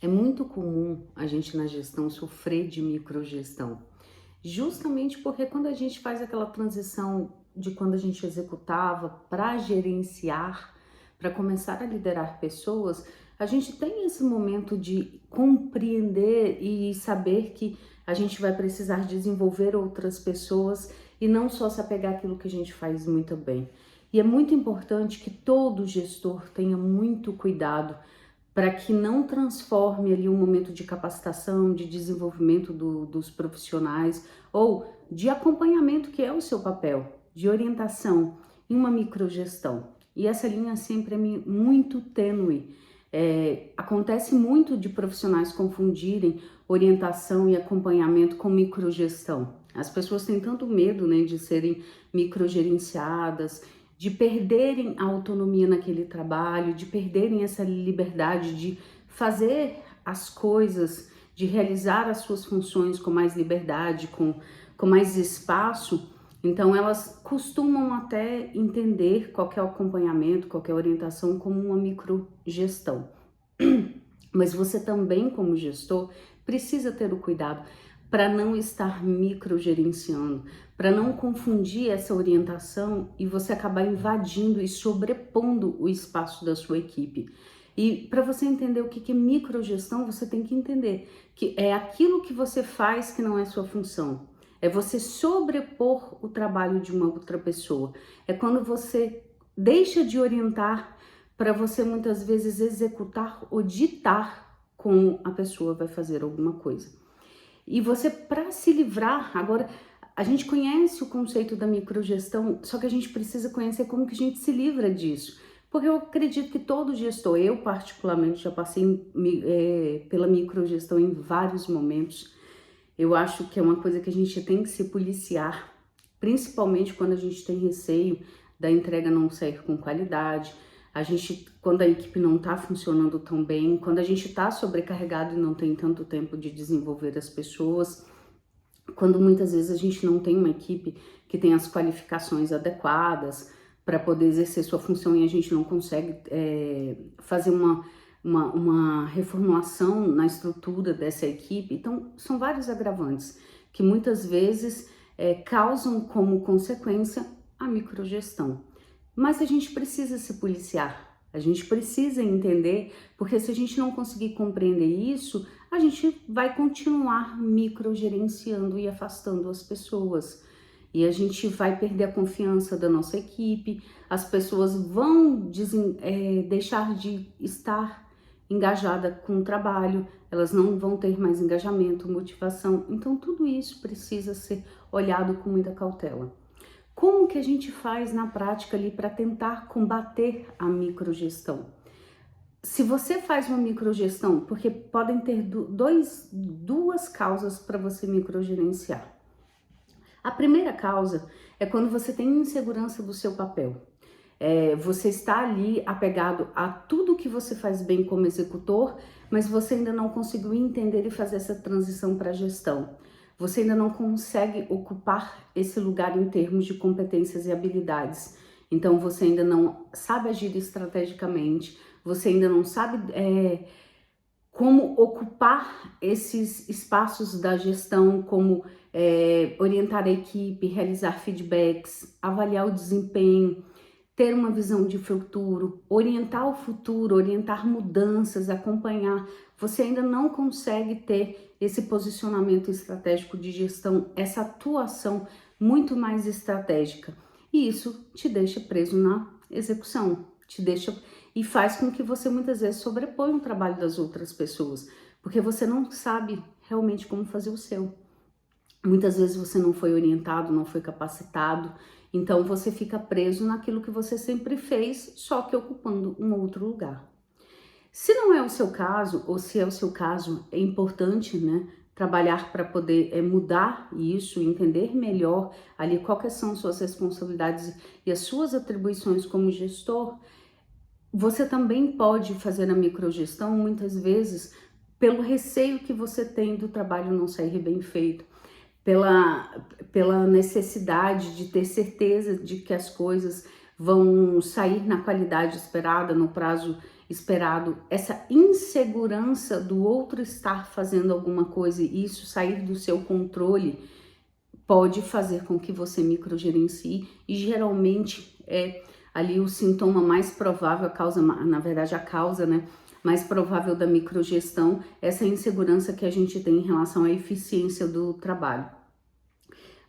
É muito comum a gente na gestão sofrer de microgestão, justamente porque quando a gente faz aquela transição de quando a gente executava para gerenciar, para começar a liderar pessoas, a gente tem esse momento de compreender e saber que a gente vai precisar desenvolver outras pessoas e não só se apegar àquilo que a gente faz muito bem. E é muito importante que todo gestor tenha muito cuidado para que não transforme ali um momento de capacitação, de desenvolvimento dos profissionais ou de acompanhamento, que é o seu papel, de orientação em uma microgestão. E essa linha sempre é muito tênue. Acontece muito de profissionais confundirem orientação e acompanhamento com microgestão. As pessoas têm tanto medo, né, de serem microgerenciadas, de perderem a autonomia naquele trabalho, de perderem essa liberdade de fazer as coisas, de realizar as suas funções com mais liberdade, com mais espaço. Então elas costumam até entender qualquer acompanhamento, qualquer orientação como uma microgestão. Mas você também, como gestor, precisa ter o cuidado para não estar microgerenciando, para não confundir essa orientação e você acabar invadindo e sobrepondo o espaço da sua equipe. E para você entender o que é microgestão, você tem que entender que é aquilo que você faz que não é sua função. É você sobrepor o trabalho de uma outra pessoa. É quando você deixa de orientar para você muitas vezes executar ou ditar como a pessoa vai fazer alguma coisa. E você, para se livrar, agora a gente conhece o conceito da microgestão, só que a gente precisa conhecer como que a gente se livra disso. Porque eu acredito que todo gestor, eu particularmente já passei pela microgestão em vários momentos. Eu acho que é uma coisa que a gente tem que se policiar, principalmente quando a gente tem receio da entrega não sair com qualidade, quando a equipe não está funcionando tão bem, quando a gente está sobrecarregado e não tem tanto tempo de desenvolver as pessoas, quando muitas vezes a gente não tem uma equipe que tem as qualificações adequadas para poder exercer sua função e a gente não consegue fazer uma reformulação na estrutura dessa equipe. Então, são vários agravantes que muitas vezes causam como consequência a microgestão. Mas a gente precisa se policiar, a gente precisa entender, porque se a gente não conseguir compreender isso, a gente vai continuar microgerenciando e afastando as pessoas. E a gente vai perder a confiança da nossa equipe, as pessoas vão deixar de estar engajada com o trabalho, elas não vão ter mais engajamento, motivação. Então tudo isso precisa ser olhado com muita cautela. Como que a gente faz na prática ali para tentar combater a microgestão? Se você faz uma microgestão, porque podem ter duas causas para você microgerenciar. A primeira causa é quando você tem insegurança do seu papel. Você está ali apegado a tudo que você faz bem como executor, mas você ainda não conseguiu entender e fazer essa transição para a gestão. Você ainda não consegue ocupar esse lugar em termos de competências e habilidades. Então você ainda não sabe agir estrategicamente, você ainda não sabe como ocupar esses espaços da gestão, como orientar a equipe, realizar feedbacks, avaliar o desempenho, ter uma visão de futuro, orientar mudanças, acompanhar. Você ainda não consegue ter esse posicionamento estratégico de gestão, essa atuação muito mais estratégica. E isso te deixa preso na execução, e faz com que você muitas vezes sobreponha o trabalho das outras pessoas, porque você não sabe realmente como fazer o seu. Muitas vezes você não foi orientado, não foi capacitado, então você fica preso naquilo que você sempre fez, só que ocupando um outro lugar. Se não é o seu caso, ou se é o seu caso, é importante, né, trabalhar para poder mudar isso, entender melhor ali quais são suas responsabilidades e as suas atribuições como gestor. Você também pode fazer a microgestão, muitas vezes, pelo receio que você tem do trabalho não sair bem feito, pela necessidade de ter certeza de que as coisas vão sair na qualidade esperada, no prazo esperado, essa insegurança do outro estar fazendo alguma coisa e isso sair do seu controle, pode fazer com que você microgerencie, e geralmente é ali o sintoma mais provável, a causa, na verdade a causa, né, mais provável da microgestão, essa insegurança que a gente tem em relação à eficiência do trabalho.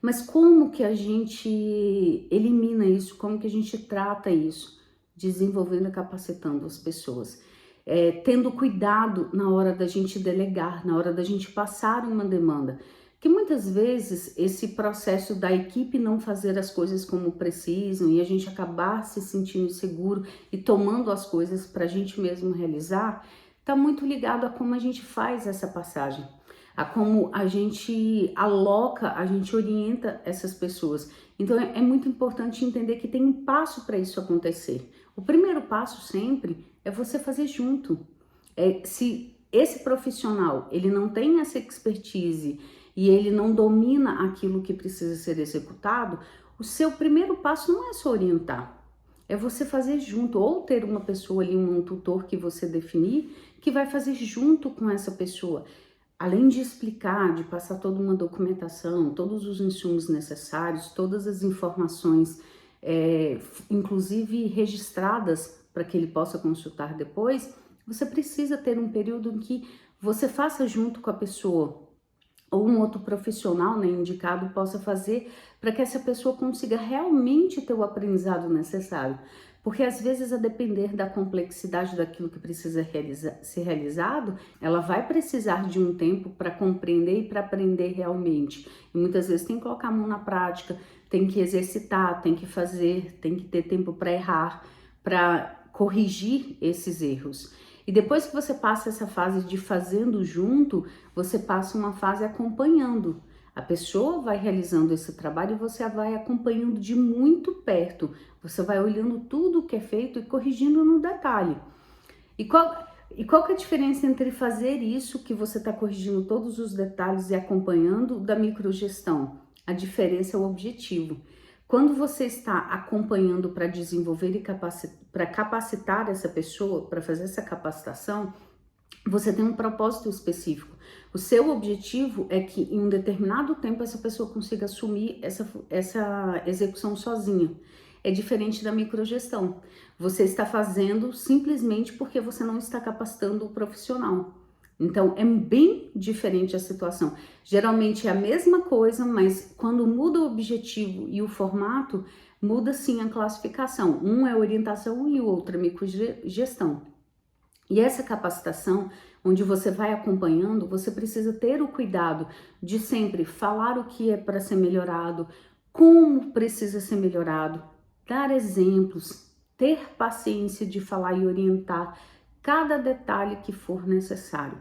Mas como que a gente elimina isso? Como que a gente trata isso? Desenvolvendo e capacitando as pessoas. Tendo cuidado na hora da gente delegar, na hora da gente passar uma demanda. Que muitas vezes esse processo da equipe não fazer as coisas como precisam e a gente acabar se sentindo inseguro e tomando as coisas para a gente mesmo realizar, está muito ligado a como a gente faz essa passagem, a como a gente aloca, a gente orienta essas pessoas. Então é muito importante entender que tem um passo para isso acontecer. O primeiro passo sempre é você fazer junto. Se esse profissional ele não tem essa expertise e ele não domina aquilo que precisa ser executado, o seu primeiro passo não é só orientar, é você fazer junto, ou ter uma pessoa ali, um tutor que você definir, que vai fazer junto com essa pessoa. Além de explicar, de passar toda uma documentação, todos os insumos necessários, todas as informações, inclusive registradas para que ele possa consultar depois, você precisa ter um período em que você faça junto com a pessoa, ou um outro profissional, né, indicado, possa fazer para que essa pessoa consiga realmente ter o aprendizado necessário. Porque às vezes, a depender da complexidade daquilo que precisa ser realizado, ela vai precisar de um tempo para compreender e para aprender realmente. E muitas vezes tem que colocar a mão na prática, tem que exercitar, tem que fazer, tem que ter tempo para errar, para corrigir esses erros. E depois que você passa essa fase de fazendo junto, você passa uma fase acompanhando. A pessoa vai realizando esse trabalho e você vai acompanhando de muito perto. Você vai olhando tudo o que é feito e corrigindo no detalhe. E qual que é a diferença entre fazer isso, que você está corrigindo todos os detalhes e acompanhando, da microgestão? A diferença é o objetivo. Quando você está acompanhando para desenvolver e para capacitar essa pessoa, para fazer essa capacitação, você tem um propósito específico. O seu objetivo é que em um determinado tempo essa pessoa consiga assumir essa execução sozinha. É diferente da microgestão. Você está fazendo simplesmente porque você não está capacitando o profissional. Então, é bem diferente a situação. Geralmente é a mesma coisa, mas quando muda o objetivo e o formato, muda sim a classificação. Um é orientação e o outro é microgestão. E essa capacitação, onde você vai acompanhando, você precisa ter o cuidado de sempre falar o que é para ser melhorado, como precisa ser melhorado, dar exemplos, ter paciência de falar e orientar cada detalhe que for necessário.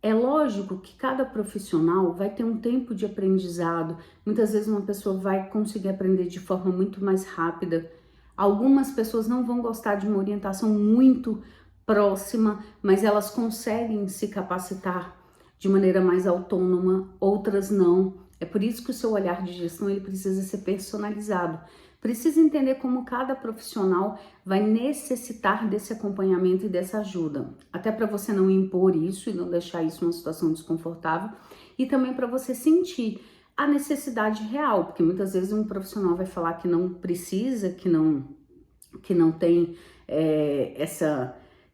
É lógico que cada profissional vai ter um tempo de aprendizado. Muitas vezes uma pessoa vai conseguir aprender de forma muito mais rápida. Algumas pessoas não vão gostar de uma orientação muito próxima, mas elas conseguem se capacitar de maneira mais autônoma, outras não. É por isso que o seu olhar de gestão ele precisa ser personalizado. Precisa entender como cada profissional vai necessitar desse acompanhamento e dessa ajuda. Até para você não impor isso e não deixar isso uma situação desconfortável. E também para você sentir a necessidade real. Porque muitas vezes um profissional vai falar que não precisa, que não tem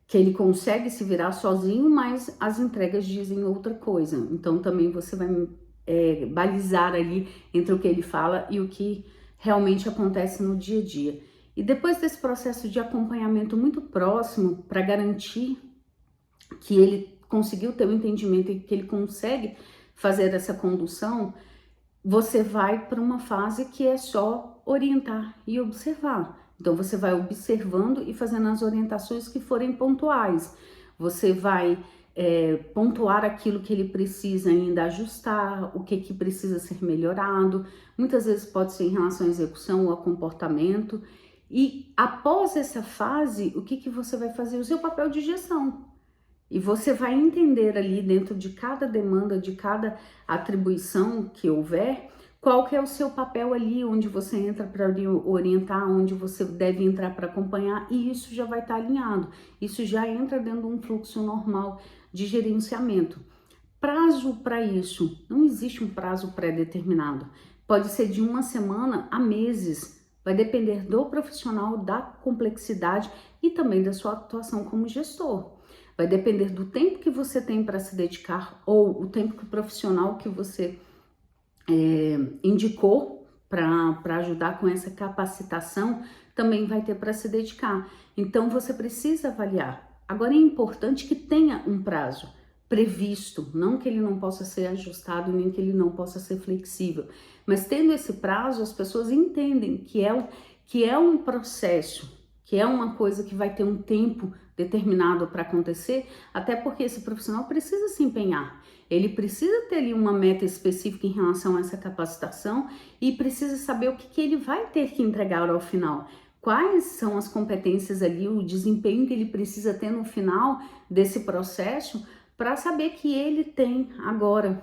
que ele consegue se virar sozinho, mas as entregas dizem outra coisa. Então também você vai balizar ali entre o que ele fala e o que realmente acontece no dia a dia. E depois desse processo de acompanhamento muito próximo, para garantir que ele conseguiu ter o entendimento e que ele consegue fazer essa condução, você vai para uma fase que é só orientar e observar. Então você vai observando e fazendo as orientações que forem pontuais. Você vai pontuar aquilo que ele precisa ainda ajustar, o que precisa ser melhorado. Muitas vezes pode ser em relação à execução ou a comportamento. E após essa fase, o que você vai fazer? O seu papel de gestão. E você vai entender ali dentro de cada demanda, de cada atribuição que houver, Qual que é o seu papel ali, onde você entra para orientar, onde você deve entrar para acompanhar, e isso já vai estar alinhado. Isso já entra dentro de um fluxo normal de gerenciamento. Prazo para isso, não existe um prazo pré-determinado. Pode ser de uma semana a meses, vai depender do profissional, da complexidade e também da sua atuação como gestor. Vai depender do tempo que você tem para se dedicar ou o tempo que o profissional que você indicou para ajudar com essa capacitação também vai ter para se dedicar. Então você precisa avaliar. Agora é importante que tenha um prazo previsto, não que ele não possa ser ajustado, nem que ele não possa ser flexível, mas tendo esse prazo, as pessoas entendem que é um processo, que é uma coisa que vai ter um tempo determinado para acontecer, até porque esse profissional precisa se empenhar. Ele precisa ter ali uma meta específica em relação a essa capacitação e precisa saber o que ele vai ter que entregar ao final. Quais são as competências ali, o desempenho que ele precisa ter no final desse processo para saber que ele tem agora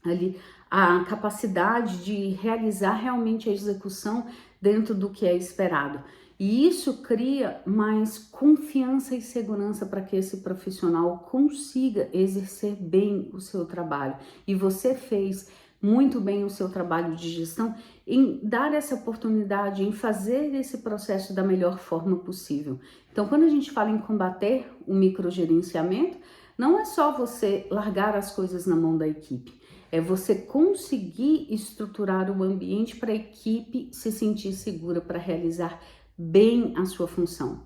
ali a capacidade de realizar realmente a execução dentro do que é esperado. E isso cria mais confiança e segurança para que esse profissional consiga exercer bem o seu trabalho. E você fez muito bem o seu trabalho de gestão em dar essa oportunidade, em fazer esse processo da melhor forma possível. Então, quando a gente fala em combater o microgerenciamento, não é só você largar as coisas na mão da equipe, é você conseguir estruturar o ambiente para a equipe se sentir segura para realizar bem a sua função.